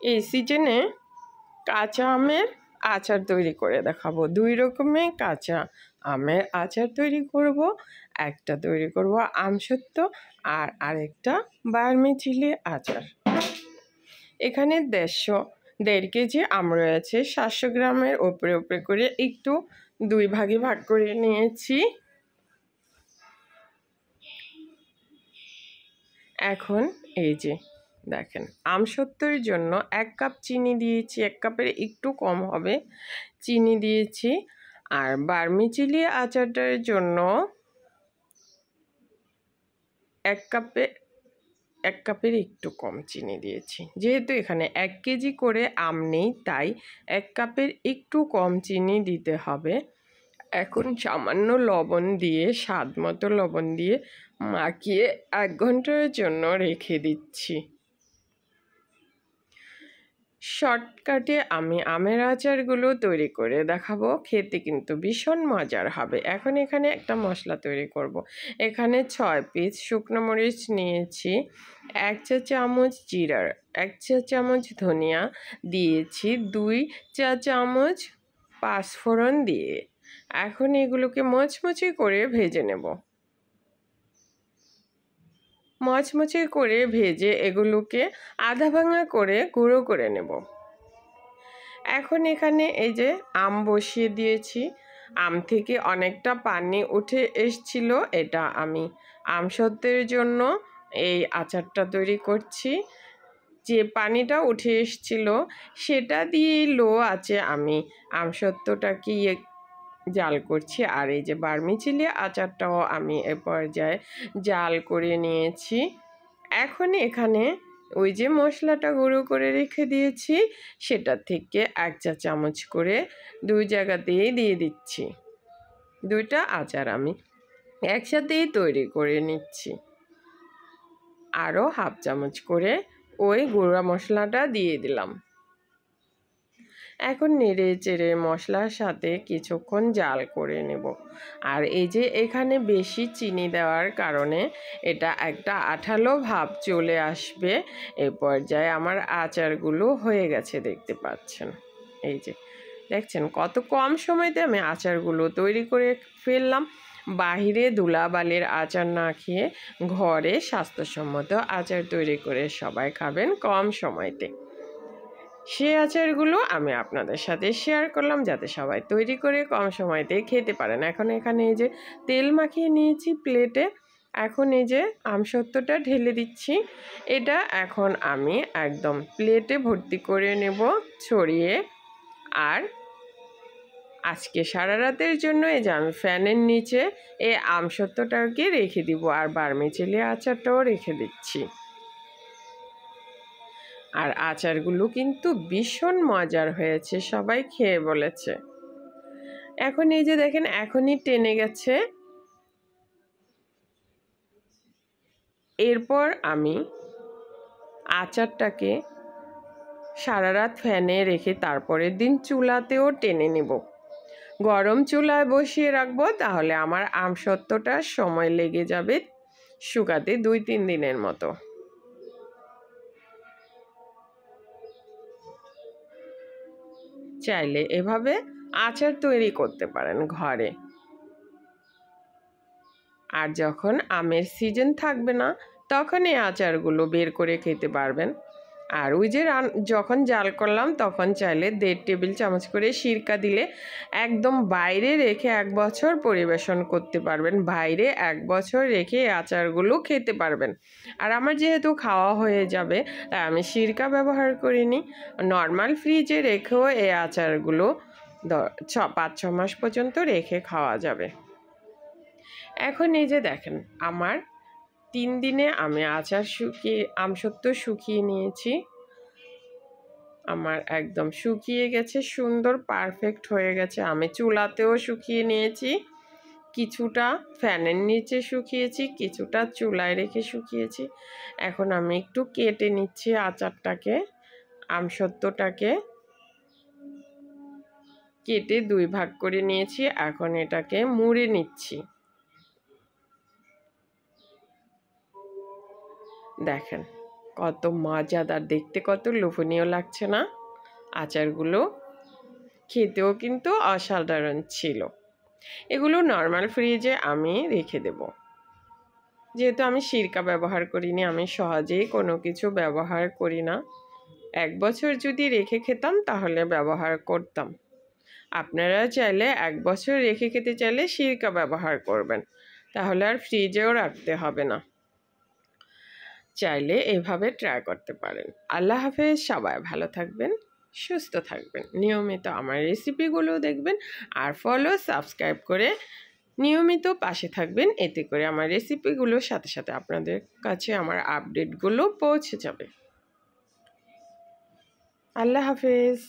এই সিজনে কাঁচা আমের আচার তৈরি করে দেখাবো। 2 রকমের কাঁচা আমের আচার তৈরি করব। একটা তৈরি করব আমসত্ত্ব আর আরেকটা বার্মিচিলি আচার। এখানে 1.5 কেজি আম রয়েছে। 700 গ্রামের উপরে করে একটু 2 ভাগে ভাগ করে নিয়েছি। এখন এই যে দেখেন, আমসত্ত্বের জন্য 1 কাপ চিনি দিয়েছি, 1 কাপের একটু কম হবে চিনি দিয়েছি। আর বার্মিচিলি আচারটার জন্য 1 কাপের একটু কম চিনি দিয়েছি। যেহেতু এখানে 1 কেজি করে আম নেই, তাই 1 কাপের একটু কম চিনি দিতে হবে। এখন সামান্য লবণ দিয়ে, স্বাদ মতো লবণ দিয়ে মাখিয়ে 1 ঘন্টার জন্য রেখে দিচ্ছি। শর্টকাটে আমি আমের আচারগুলো তৈরি করে দেখাবো। খেতে কিন্তু ভীষণ মজার হবে। এখন এখানে একটা মশলা তৈরি করব। এখানে 6 পিস শুকনো মরিচ নিয়েছি, 1 চা চামচ জিরার, 1 চা চামচ ধনিয়া দিয়েছি, 2 চা চামচ পাঁচফোড়ন দিয়ে এখন এগুলোকে মচমচে করে ভেজে নেব। মচমচে করে ভেজে এগুলোকে আধা ভাঙা করে গুঁড়ো করে নেব। এখন এখানে এই যে আম বসিয়ে দিয়েছি। আম থেকে অনেকটা পানি উঠে এসছিল। এটা আমি আমসত্ত্বের জন্য এই আচারটা তৈরি করছি। যে পানিটা উঠে এসছিল সেটা দিয়ে লো আছে আমি আমসত্ত্বটাকে জাল করছি। আর এই যে বার্মিচিলি আচারটাও আমি এ পর্যায়ে জাল করে নিয়েছি। এখন এখানে ওই যে মশলাটা গুঁড়ো করে রেখে দিয়েছি সেটা থেকে 1 চা চামচ করে 2 জায়গাতেই দিয়ে দিচ্ছি। 2টা আচার আমি একসাথেই তৈরি করে নিচ্ছি। আরও হাফ চামচ করে ওই গুঁড়া মশলাটা দিয়ে দিলাম। এখন নেড়ে চেড়ে মশলার সাথে কিছুক্ষণ জাল করে নেব। আর এই যে এখানে বেশি চিনি দেওয়ার কারণে এটা একটা আঠালো ভাব চলে আসবে। এই পর্যায়ে আমার আচারগুলো হয়ে গেছে, দেখতে পাচ্ছেন। এই যে দেখছেন কত কম সময়তে আমি আচারগুলো তৈরি করে ফেললাম। বাহিরে ধুলাবালির আচার না খেয়ে ঘরে স্বাস্থ্যসম্মত আচার তৈরি করে সবাই খাবেন কম সময়তে। সেই আচারগুলো আমি আপনাদের সাথে শেয়ার করলাম যাতে সবাই তৈরি করে কম সময়তে খেতে পারেন। এখন এখানে এই যে তেল মাখিয়ে নিয়েছি প্লেটে। এখন এই যে আমসত্ত্বটা ঢেলে দিচ্ছি। এটা এখন আমি একদম প্লেটে ভর্তি করে নেব ছড়িয়ে। আর আজকে সারা রাতের জন্য এই যে আমি ফ্যানের নিচে এই আমসত্ত্বটাকে রেখে দিব। আর বার্মিচিলি আচারটাও রেখে দিচ্ছি। আর আচারগুলো কিন্তু ভীষণ মজার হয়েছে, সবাই খেয়ে বলেছে। এখন এই যে দেখেন এখনই টেনে গেছে। এরপর আমি আচারটাকে সারা রাত ফ্যানে রেখে তারপরের দিন চুলাতেও টেনে নেব। গরম চুলায় বসিয়ে রাখবো, তাহলে আমার আমসত্ত্বটা সময় লেগে যাবে শুকাতে 2-3 দিনের মতো। চাইলে এভাবে আচার তৈরি করতে পারেন ঘরে। আর যখন আমের সিজন থাকবে না তখন এই আচারগুলো বের করে খেতে পারবেন। আর ওই যে যখন জাল করলাম তখন চাইলে 1.5 টেবিল চামচ করে সিরকা দিলে একদম বাইরে রেখে 1 বছর পরিবেশন করতে পারবেন। বাইরে 1 বছর রেখে এই আচারগুলো খেতে পারবেন। আর আমার যেহেতু খাওয়া হয়ে যাবে তাই আমি সিরকা ব্যবহার করিনি। নর্মাল ফ্রিজে রেখেও এই আচারগুলো 5-6 মাস পর্যন্ত রেখে খাওয়া যাবে। এখন এই যে দেখেন আমার 3 দিনে আমি আচার আমসত্ত্ব শুকিয়ে নিয়েছি। আমার একদম শুকিয়ে গেছে, সুন্দর পারফেক্ট হয়ে গেছে। আমি চুলাতেও শুকিয়ে নিয়েছি, কিছুটা ফ্যানের নিচে শুকিয়েছি, কিছুটা চুলায় রেখে শুকিয়েছি। এখন আমি একটু কেটে নিচ্ছি আচারটাকে। আমসত্ত্বটাকে কেটে 2 ভাগ করে নিয়েছি। এখন এটাকে মুড়ে নিচ্ছি। দেখেন কত মজাদার, দেখতে কত লোভনীয় লাগছে না? আচারগুলো খেতেও কিন্তু অসাধারণ ছিল। এগুলো নর্মাল ফ্রিজে আমি রেখে দেব। যেহেতু আমি সিরকা ব্যবহার করিনি, আমি সহজেই কোনো কিছু ব্যবহার করি না। 1 বছর যদি রেখে খেতাম তাহলে ব্যবহার করতাম। আপনারা চাইলে 1 বছর রেখে খেতে চাইলে সিরকা ব্যবহার করবেন, তাহলে আর ফ্রিজেও রাখতে হবে না। চাইলে এভাবে ট্রাই করতে পারেন। আল্লাহ হাফেজ, সবাই ভালো থাকবেন, সুস্থ থাকবেন। নিয়মিত আমার রেসিপিগুলো দেখবেন আর সাবস্ক্রাইব করে নিয়মিত পাশে থাকবেন। এতে করে আমার রেসিপিগুলোর সাথে সাথে আপনাদের কাছে আমার আপডেটগুলো পৌঁছে যাবে। আল্লাহ হাফেজ।